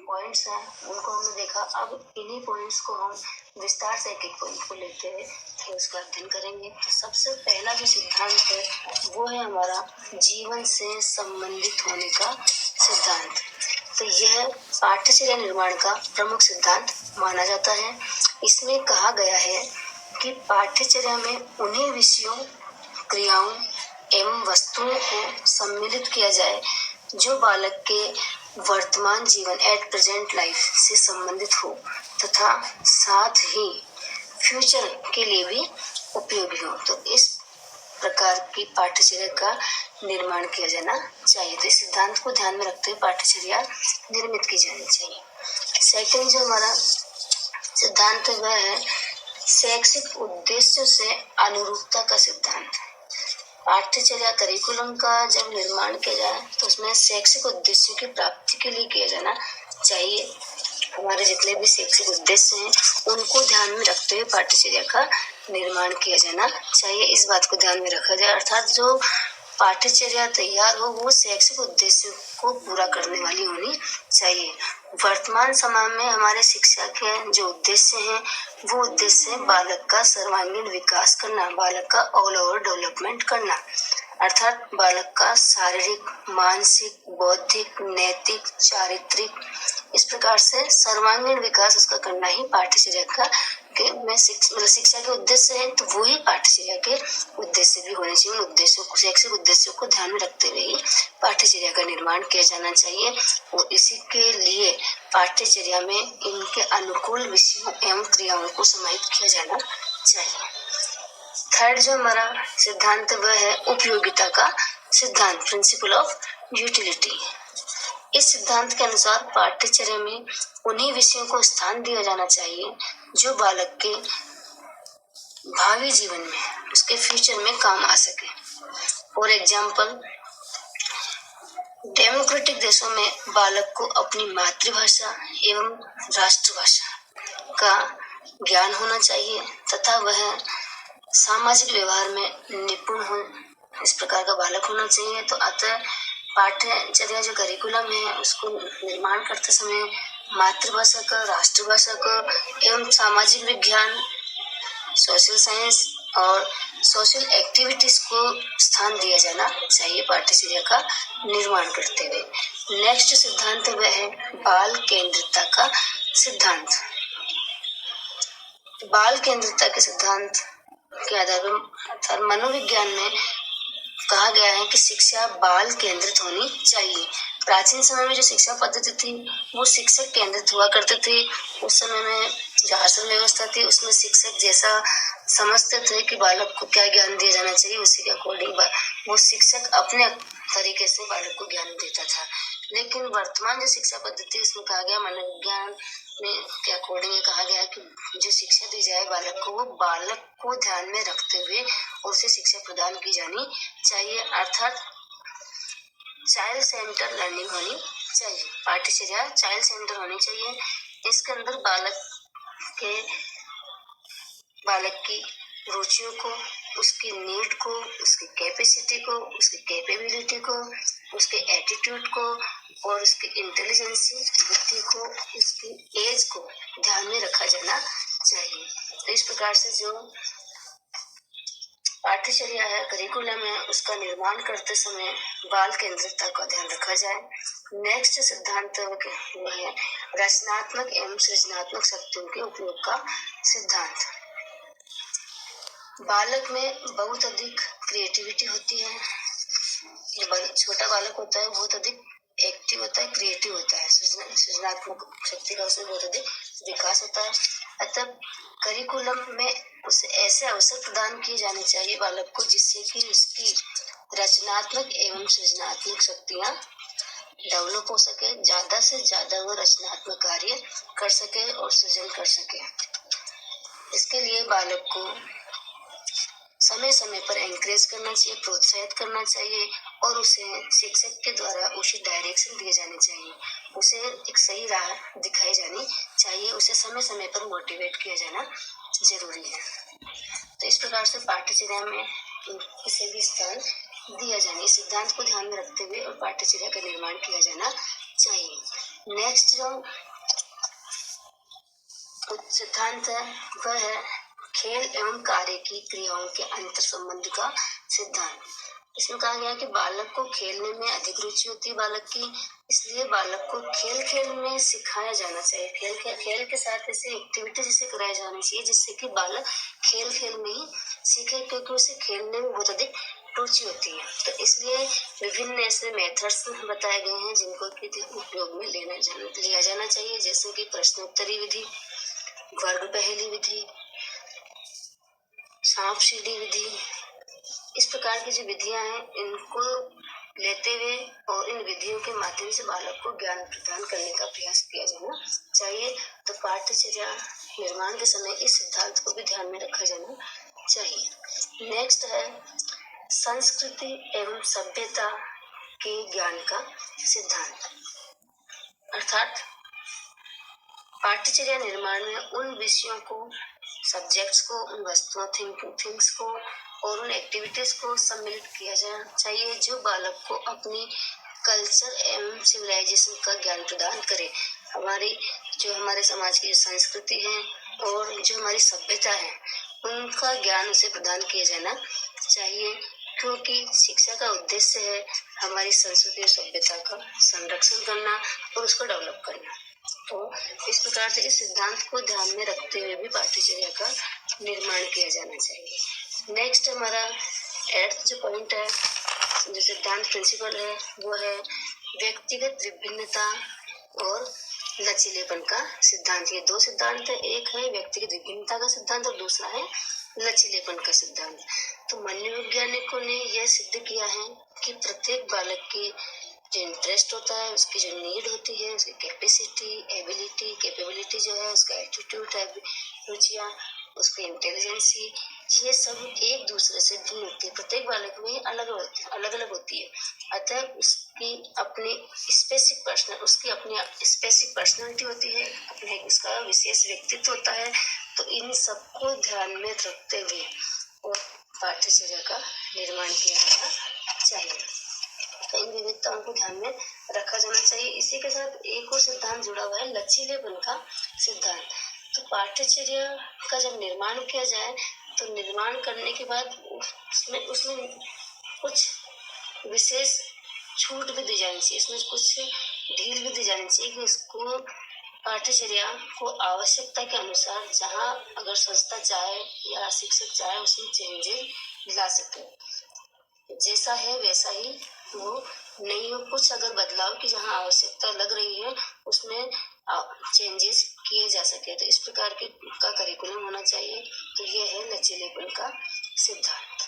Points हैं उनको हमने देखा। अब इन्हीं पॉइंट्स को हम विस्तार से एक एक पॉइंट को लेते हुए फिर उसका अध्ययन करेंगे। तो सबसे पहला जो सिद्धांत है वो है हमारा जीवन से संबंधित होने का सिद्धांत। तो यह पाठ्यचर्या निर्माण का प्रमुख सिद्धांत माना जाता है। इसमें कहा गया है कि पाठ्यचर्या में उन्हीं विषयों, क्रियाओं एवं वस्तुओं को सम्मिलित किया जाए जो बालक के वर्तमान जीवन एट प्रेजेंट लाइफ से संबंधित हो तथा साथ ही फ्यूचर के लिए भी उपयोगी हो। तो इस प्रकार की पाठ्यचर्या का निर्माण किया जाना चाहिए। तो इस सिद्धांत को ध्यान में रखते हुए पाठ्यचर्या निर्मित की जानी चाहिए। सेकंड जो हमारा सिद्धांत वह है शैक्षिक उद्देश्यों से अनुरूपता का सिद्धांत। पाठ्यचर्या करिकुलम का जब निर्माण किया जाए तो उसमें शैक्षिक उद्देश्यों की प्राप्ति के लिए किया जाना चाहिए। हमारे जितने भी शैक्षिक उद्देश्य हैं उनको ध्यान में रखते हुए पाठ्यचर्या का निर्माण किया जाना चाहिए। इस बात को ध्यान में रखा जाए, अर्थात जो पाठ्यचर्या तैयार हो वो शैक्षिक उद्देश्य को पूरा करने वाली होनी चाहिए। वर्तमान समय में हमारे शिक्षा के जो उद्देश्य हैं वो उद्देश्य है बालक का सर्वांगीण विकास करना, बालक का ऑल ओवर डेवलपमेंट करना, अर्थात बालक का शारीरिक, मानसिक, बौद्धिक, नैतिक, चारित्रिक, इस प्रकार से सर्वांगीण विकास उसका करना ही पाठ्यचर्या का में शिक्षा के उद्देश्य है। तो वो ही पाठ्यचर्या के उद्देश्य भी होने चाहिए। उद्देश्यों को, शैक्षिक उद्देश्यों को ध्यान में रखते हुए ही पाठ्यचर्या का निर्माण किया जाना चाहिए और इसी के लिए पाठ्यचर्या में इनके अनुकूल विषयों एवं क्रियाओं को समाहित किया जाना चाहिए। थर्ड जो हमारा सिद्धांत वह है उपयोगिता का सिद्धांत, प्रिंसिपल ऑफ यूटिलिटी। इस सिद्धांत के अनुसार पाठ्यचर्या में उन्हीं विषयों को स्थान दिया जाना चाहिए जो बालक के भावी जीवन में, उसके फ्यूचर में काम आ सके। फॉर एग्जाम्पल, डेमोक्रेटिक देशों में बालक को अपनी मातृभाषा एवं राष्ट्रभाषा का ज्ञान होना चाहिए तथा वह सामाजिक व्यवहार में निपुण हो, इस प्रकार का बालक होना चाहिए। तो अतः पाठ्यचर्या जो करिकुलम है उसको निर्माण करते समय मातृभाषा का, राष्ट्रभाषा को एवं सामाजिक विज्ञान, सोशल साइंस और सोशल एक्टिविटीज को स्थान दिया जाना चाहिए पाठ्यचर्या का निर्माण करते हुए। नेक्स्ट सिद्धांत वह है बाल केंद्रितता का सिद्धांत। बाल केंद्रितता के सिद्धांत के आधार पर मनोविज्ञान में कहा गया है कि शिक्षा बाल केंद्रित होनी चाहिए। प्राचीन समय में जो शिक्षा पद्धति थी वो शिक्षक केंद्रित हुआ करते थे। उस समय में जो आश्रम व्यवस्था थी उसमें शिक्षक जैसा समझते थे कि बालक को क्या ज्ञान दिया जाना चाहिए, उसी के अकॉर्डिंग वो शिक्षक अपने तरीके से बालक को ज्ञान देता था। लेकिन वर्तमान जो शिक्षा पद्धति उसमें कहा गया, मनोविज्ञान में के अकॉर्डिंग कहा गया कि जो शिक्षा दी जाए बालक को वो बालक को ध्यान में रखते हुए उसे शिक्षा प्रदान की जानी चाहिए, अर्थात चाइल्ड सेंटर लर्निंग होनी चाहिए। पाठ्यचर्या चाइल्ड सेंटर होनी चाहिए। इसके अंदर बालक की रुचियों को, उसकी नीड को, उसकी कैपेसिटी को, उसकी कैपेबिलिटी को, उसके एटीट्यूड को और उसकी इंटेलिजेंसी, बुद्धि को, उसकी एज को ध्यान में रखा जाना चाहिए। तो इस प्रकार से जो पाठ्यचर्या है, करिकुलम है, उसका निर्माण करते समय बाल केंद्रितता का ध्यान रखा जाए। नेक्स्ट सिद्धांत वह है रचनात्मक एवं सृजनात्मक शक्तियों के उपयोग का सिद्धांत। बालक में बहुत अधिक क्रिएटिविटी होती है। छोटा बालक होता है बहुत अधिक एक्टिव होता है, क्रिएटिव होता है, सृजनात्मक शक्ति का उसमें बहुत अधिक विकास होता है। अतः करिकुलम में उसे ऐसे अवसर प्रदान किए जाने चाहिए बालक को जिससे कि उसकी रचनात्मक एवं सृजनात्मक शक्तियां डेवलप हो सके, ज्यादा से ज्यादा वो रचनात्मक कार्य कर सके और सृजन कर सके। इसके लिए बालक को समय समय पर एनकरेज करना चाहिए, प्रोत्साहित करना चाहिए और उसे शिक्षक के द्वारा उसे डायरेक्शन दिए जाने चाहिए, उसे एक सही राह दिखाई जानी चाहिए, उसे समय समय पर मोटिवेट किया जाना जरूरी है। तो इस प्रकार से पाठ्यचर्या में किसी भी स्थान दिया जाना, इस सिद्धांत को ध्यान में रखते हुए और पाठ्यचर्या का निर्माण किया जाना चाहिए। नेक्स्ट जो सिद्धांत है वह है खेल एवं कार्य की क्रियाओं के अंतर संबंध का सिद्धांत। इसमें कहा गया कि बालक को खेलने में अधिक रुचि होती है बालक की, इसलिए बालक को खेल खेल में सिखाया जाना चाहिए। खेल के साथ ऐसे एक्टिविटी जिसे कराया जाना चाहिए जिससे कि बालक खेल खेल में ही सीखे, क्योंकि उसे खेलने में बहुत अधिक रुचि होती है। तो इसलिए विभिन्न ऐसे मेथड्स बताए गए हैं जिनको कि उपयोग में लिया जाना चाहिए, जैसे कि प्रश्नोत्तरी विधि, वर्ग पहेली विधि, सांप सीढ़ी विधि। इस प्रकार की जो विधियां हैं इनको लेते हुए और इन विधियों के माध्यम से बालक को ज्ञान प्रदान करने का प्रयास किया जाना चाहिए। तो पाठ्यचर्या निर्माण के समय इस सिद्धांत को भी ध्यान में रखा जाना चाहिए। नेक्स्ट है संस्कृति एवं सभ्यता के ज्ञान का सिद्धांत, अर्थात पाठ्यचर्या निर्माण में उन विषयों को, सब्जेक्ट्स को, उन वस्तुओं थिंग्स को और उन एक्टिविटीज को सम्मिलित किया जाना चाहिए जो बालक को अपनी कल्चर एवं सिविलाइजेशन का ज्ञान प्रदान करे। हमारे समाज की संस्कृति है और जो हमारी सभ्यता है उनका ज्ञान उसे प्रदान किया जाना चाहिए, क्योंकि शिक्षा का उद्देश्य है हमारी संस्कृति और सभ्यता का संरक्षण करना और उसको डेवलप करना। तो इस प्रकार से इस सिद्धांत को ध्यान में रखते हुए भी पाठ्यचर्या का निर्माण किया जाना चाहिए। नेक्स्ट हमारा 8th जो पॉइंट है, जो सिद्धांत प्रिंसिपल है, वो है व्यक्तिगत विभिन्नता और लचीलेपन का सिद्धांत। ये 2 सिद्धांत है, एक है व्यक्तिगत विभिन्नता का सिद्धांत और दूसरा है लचीलेपन का सिद्धांत। तो मनोवैज्ञानिकों ने यह सिद्ध किया है कि प्रत्येक बालक की जो इंटरेस्ट होता है, उसकी जो नीड होती है, उसकी कैपेबिलिटी जो है, उसका एटीट्यूड है, रुचियाँ, उसकी इंटेलिजेंसी, ये सब एक दूसरे से भिन्न होती है। प्रत्येक बालक में अलग अलग होती है। अतः उसकी अपनी स्पेसिफिक पर्सनालिटी होती है, अपने उसका विशेष व्यक्तित्व होता है। तो इन सबको ध्यान में रखते हुए और पाठ्यचर्या का निर्माण किया जाना चाहिए। तो इन विविधताओं को ध्यान में रखा जाना चाहिए। इसी के साथ एक और सिद्धांत जुड़ा हुआ है, लचीलेपन का सिद्धांत। तो पाठ्यचर्या का जब निर्माण किया जाए तो निर्माण करने के बाद उसमें कुछ विशेष छूट भी दी जानी चाहिए, इसमें कुछ ढील भी दी जानी चाहिए कि इसको पाठ्यचर्या को आवश्यकता के अनुसार जहाँ अगर संस्था चाहे या शिक्षक चाहे उसमें चेंजेस ला सके। जैसा है वैसा ही वो नहीं हो, कुछ अगर बदलाव की जहाँ आवश्यकता लग रही है उसमें चेंजेस किए जा सके। तो इस प्रकार का करिकुलम होना चाहिए। तो ये है लचीलेपन का सिद्धांत।